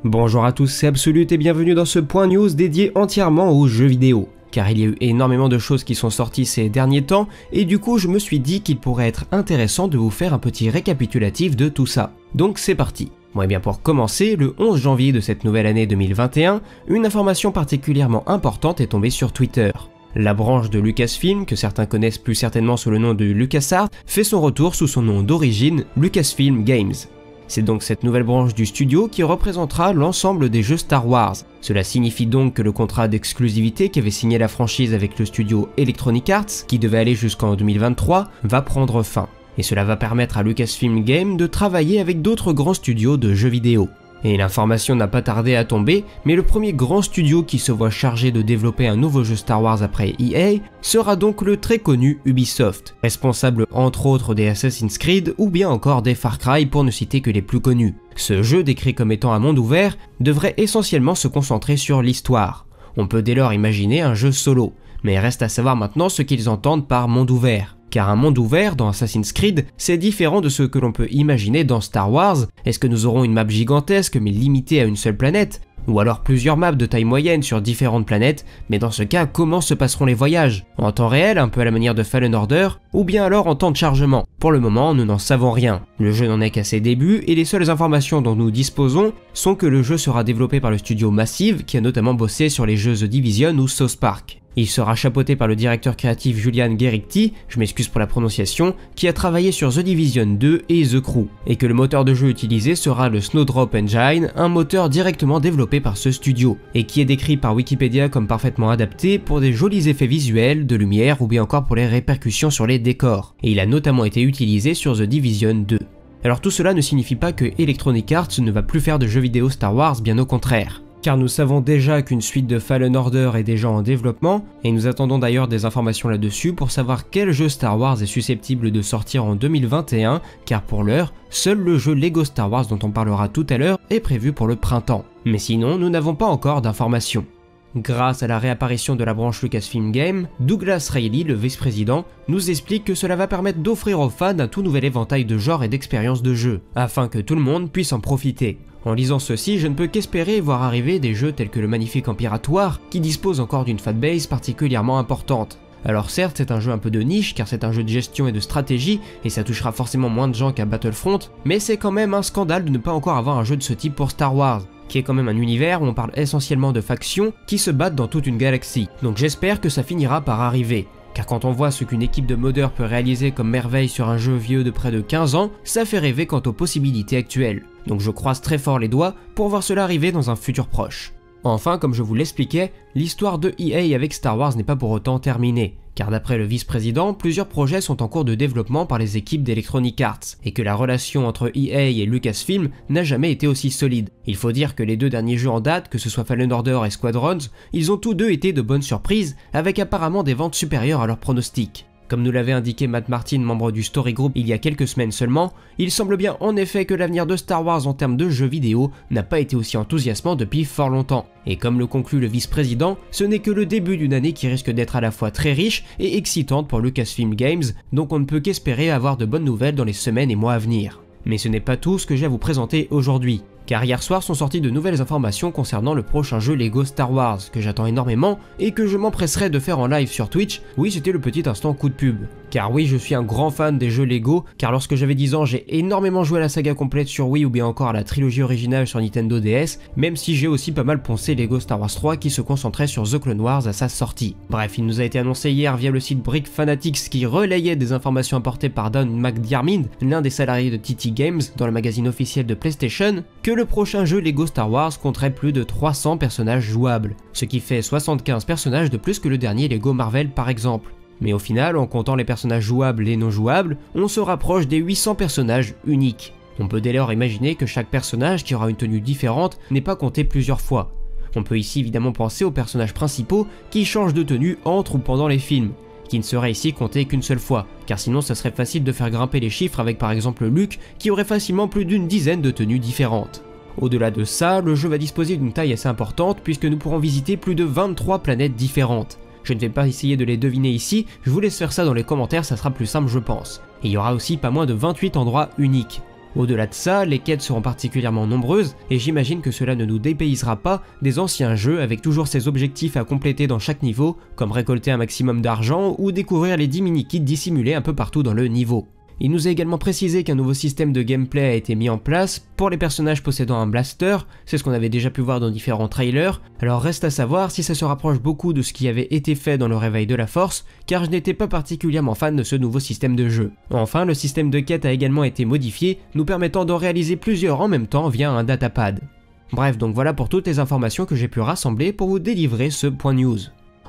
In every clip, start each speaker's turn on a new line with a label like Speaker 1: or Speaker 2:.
Speaker 1: Bonjour à tous, c'est Absolute et bienvenue dans ce point news dédié entièrement aux jeux vidéo. Car il y a eu énormément de choses qui sont sorties ces derniers temps et du coup je me suis dit qu'il pourrait être intéressant de vous faire un petit récapitulatif de tout ça. Donc c'est parti. Bon et bien pour commencer, le 11 janvier de cette nouvelle année 2021, une information particulièrement importante est tombée sur Twitter. La branche de Lucasfilm, que certains connaissent plus certainement sous le nom de LucasArts, fait son retour sous son nom d'origine, Lucasfilm Games. C'est donc cette nouvelle branche du studio qui représentera l'ensemble des jeux Star Wars. Cela signifie donc que le contrat d'exclusivité qu'avait signé la franchise avec le studio Electronic Arts, qui devait aller jusqu'en 2023, va prendre fin. Et cela va permettre à Lucasfilm Games de travailler avec d'autres grands studios de jeux vidéo. Et l'information n'a pas tardé à tomber, mais le premier grand studio qui se voit chargé de développer un nouveau jeu Star Wars après EA sera donc le très connu Ubisoft, responsable entre autres des Assassin's Creed ou bien encore des Far Cry pour ne citer que les plus connus. Ce jeu, décrit comme étant un monde ouvert, devrait essentiellement se concentrer sur l'histoire. On peut dès lors imaginer un jeu solo, mais reste à savoir maintenant ce qu'ils entendent par monde ouvert. Car un monde ouvert dans Assassin's Creed, c'est différent de ce que l'on peut imaginer dans Star Wars. Est-ce que nous aurons une map gigantesque mais limitée à une seule planète? Ou alors plusieurs maps de taille moyenne sur différentes planètes, mais dans ce cas, comment se passeront les voyages? En temps réel, un peu à la manière de Fallen Order, ou bien alors en temps de chargement? Pour le moment, nous n'en savons rien. Le jeu n'en est qu'à ses débuts, et les seules informations dont nous disposons sont que le jeu sera développé par le studio Massive, qui a notamment bossé sur les jeux The Division ou South Park. Il sera chapeauté par le directeur créatif Julian Gericti, je m'excuse pour la prononciation, qui a travaillé sur The Division 2 et The Crew, et que le moteur de jeu utilisé sera le Snowdrop Engine, un moteur directement développé par ce studio, et qui est décrit par Wikipédia comme parfaitement adapté pour des jolis effets visuels, de lumière ou bien encore pour les répercussions sur les décors, et il a notamment été utilisé sur The Division 2. Alors tout cela ne signifie pas que Electronic Arts ne va plus faire de jeux vidéo Star Wars, bien au contraire. Car nous savons déjà qu'une suite de Fallen Order est déjà en développement, et nous attendons d'ailleurs des informations là-dessus pour savoir quel jeu Star Wars est susceptible de sortir en 2021, car pour l'heure, seul le jeu Lego Star Wars dont on parlera tout à l'heure est prévu pour le printemps. Mais sinon, nous n'avons pas encore d'informations. Grâce à la réapparition de la branche Lucasfilm Games, Douglas Reilly, le vice-président, nous explique que cela va permettre d'offrir aux fans un tout nouvel éventail de genres et d'expériences de jeu, afin que tout le monde puisse en profiter. En lisant ceci, je ne peux qu'espérer voir arriver des jeux tels que le magnifique Empiratoire, qui dispose encore d'une fanbase particulièrement importante. Alors certes, c'est un jeu un peu de niche, car c'est un jeu de gestion et de stratégie, et ça touchera forcément moins de gens qu'à Battlefront, mais c'est quand même un scandale de ne pas encore avoir un jeu de ce type pour Star Wars, qui est quand même un univers où on parle essentiellement de factions qui se battent dans toute une galaxie. Donc j'espère que ça finira par arriver. Car quand on voit ce qu'une équipe de modeurs peut réaliser comme merveille sur un jeu vieux de près de 15 ans, ça fait rêver quant aux possibilités actuelles. Donc je croise très fort les doigts pour voir cela arriver dans un futur proche. Enfin, comme je vous l'expliquais, l'histoire de EA avec Star Wars n'est pas pour autant terminée. Car d'après le vice-président, plusieurs projets sont en cours de développement par les équipes d'Electronic Arts, et que la relation entre EA et Lucasfilm n'a jamais été aussi solide. Il faut dire que les deux derniers jeux en date, que ce soit Fallen Order et Squadrons, ils ont tous deux été de bonnes surprises, avec apparemment des ventes supérieures à leurs pronostics. Comme nous l'avait indiqué Matt Martin, membre du Story Group il y a quelques semaines seulement, il semble bien en effet que l'avenir de Star Wars en termes de jeux vidéo n'a pas été aussi enthousiasmant depuis fort longtemps. Et comme le conclut le vice-président, ce n'est que le début d'une année qui risque d'être à la fois très riche et excitante pour Lucasfilm Games, donc on ne peut qu'espérer avoir de bonnes nouvelles dans les semaines et mois à venir. Mais ce n'est pas tout ce que j'ai à vous présenter aujourd'hui. Car hier soir sont sorties de nouvelles informations concernant le prochain jeu Lego Star Wars, que j'attends énormément et que je m'empresserai de faire en live sur Twitch. Oui, c'était le petit instant coup de pub. Car oui, je suis un grand fan des jeux Lego, car lorsque j'avais 10 ans, j'ai énormément joué à la saga complète sur Wii ou bien encore à la trilogie originale sur Nintendo DS, même si j'ai aussi pas mal poncé Lego Star Wars 3 qui se concentrait sur The Clone Wars à sa sortie. Bref, il nous a été annoncé hier via le site Brick Fanatics qui relayait des informations apportées par Don McDiarmid, l'un des salariés de TT Games dans le magazine officiel de PlayStation, que le prochain jeu Lego Star Wars compterait plus de 300 personnages jouables, ce qui fait 75 personnages de plus que le dernier Lego Marvel par exemple. Mais au final, en comptant les personnages jouables et non jouables, on se rapproche des 800 personnages uniques. On peut dès lors imaginer que chaque personnage qui aura une tenue différente n'est pas compté plusieurs fois. On peut ici évidemment penser aux personnages principaux qui changent de tenue entre ou pendant les films, qui ne serait ici compté qu'une seule fois, car sinon ça serait facile de faire grimper les chiffres avec par exemple Luke qui aurait facilement plus d'une dizaine de tenues différentes. Au-delà de ça, le jeu va disposer d'une taille assez importante puisque nous pourrons visiter plus de 23 planètes différentes. Je ne vais pas essayer de les deviner ici, je vous laisse faire ça dans les commentaires, ça sera plus simple je pense. Et il y aura aussi pas moins de 28 endroits uniques. Au-delà de ça, les quêtes seront particulièrement nombreuses et j'imagine que cela ne nous dépaysera pas des anciens jeux avec toujours ces objectifs à compléter dans chaque niveau, comme récolter un maximum d'argent ou découvrir les 10 mini-kits dissimulés un peu partout dans le niveau. Il nous a également précisé qu'un nouveau système de gameplay a été mis en place pour les personnages possédant un blaster, c'est ce qu'on avait déjà pu voir dans différents trailers, alors reste à savoir si ça se rapproche beaucoup de ce qui avait été fait dans le Réveil de la Force, car je n'étais pas particulièrement fan de ce nouveau système de jeu. Enfin, le système de quête a également été modifié, nous permettant d'en réaliser plusieurs en même temps via un datapad. Bref, donc voilà pour toutes les informations que j'ai pu rassembler pour vous délivrer ce point news.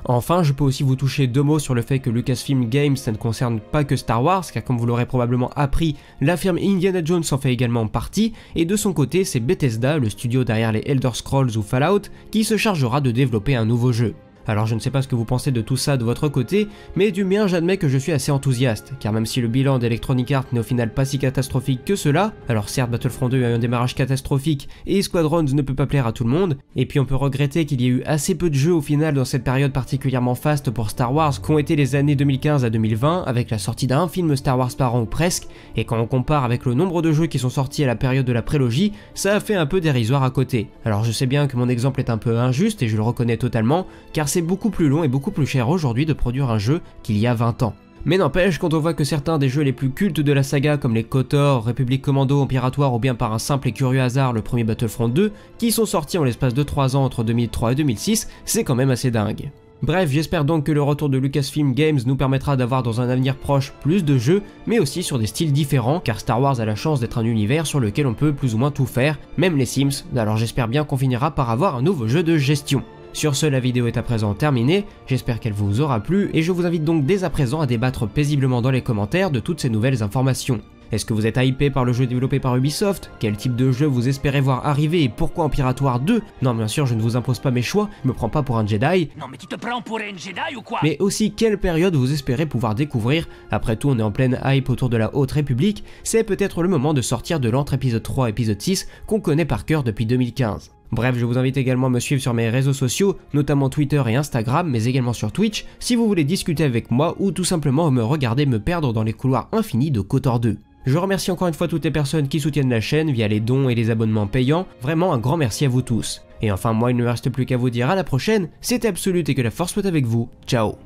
Speaker 1: Enfin, je peux aussi vous toucher 2 mots sur le fait que Lucasfilm Games, ça ne concerne pas que Star Wars, car comme vous l'aurez probablement appris, la firme Indiana Jones en fait également partie, et de son côté, c'est Bethesda, le studio derrière les Elder Scrolls ou Fallout, qui se chargera de développer un nouveau jeu. Alors je ne sais pas ce que vous pensez de tout ça de votre côté, mais du mien j'admets que je suis assez enthousiaste, car même si le bilan d'Electronic Arts n'est au final pas si catastrophique que cela, alors certes Battlefront 2 a eu un démarrage catastrophique et Squadrons ne peut pas plaire à tout le monde, et puis on peut regretter qu'il y ait eu assez peu de jeux au final dans cette période particulièrement faste pour Star Wars qu'ont été les années 2015 à 2020, avec la sortie d'un film Star Wars par an ou presque, et quand on compare avec le nombre de jeux qui sont sortis à la période de la prélogie, ça a fait un peu dérisoire à côté. Alors je sais bien que mon exemple est un peu injuste et je le reconnais totalement, car c'est beaucoup plus long et beaucoup plus cher aujourd'hui de produire un jeu qu'il y a 20 ans. Mais n'empêche, quand on voit que certains des jeux les plus cultes de la saga comme les KOTOR, République Commando, Empiratoire ou bien par un simple et curieux hasard le premier Battlefront 2, qui sont sortis en l'espace de 3 ans entre 2003 et 2006, c'est quand même assez dingue. Bref, j'espère donc que le retour de Lucasfilm Games nous permettra d'avoir dans un avenir proche plus de jeux, mais aussi sur des styles différents, car Star Wars a la chance d'être un univers sur lequel on peut plus ou moins tout faire, même les Sims, alors j'espère bien qu'on finira par avoir un nouveau jeu de gestion. Sur ce, la vidéo est à présent terminée, j'espère qu'elle vous aura plu et je vous invite donc dès à présent à débattre paisiblement dans les commentaires de toutes ces nouvelles informations. Est-ce que vous êtes hypé par le jeu développé par Ubisoft? Quel type de jeu vous espérez voir arriver et pourquoi Empiratoire 2? Non, bien sûr, je ne vous impose pas mes choix, je me prends pas pour un Jedi.
Speaker 2: Non mais tu te prends pour un Jedi ou quoi?
Speaker 1: Mais aussi quelle période vous espérez pouvoir découvrir? Après tout, on est en pleine hype autour de la Haute République, c'est peut-être le moment de sortir de l'antre épisode 3 épisode 6 qu'on connaît par cœur depuis 2015. Bref, je vous invite également à me suivre sur mes réseaux sociaux, notamment Twitter et Instagram, mais également sur Twitch, si vous voulez discuter avec moi ou tout simplement me regarder me perdre dans les couloirs infinis de KOTOR 2. Je remercie encore une fois toutes les personnes qui soutiennent la chaîne via les dons et les abonnements payants, vraiment un grand merci à vous tous. Et enfin moi il ne me reste plus qu'à vous dire à la prochaine, c'était Absolute et que la force soit avec vous, ciao.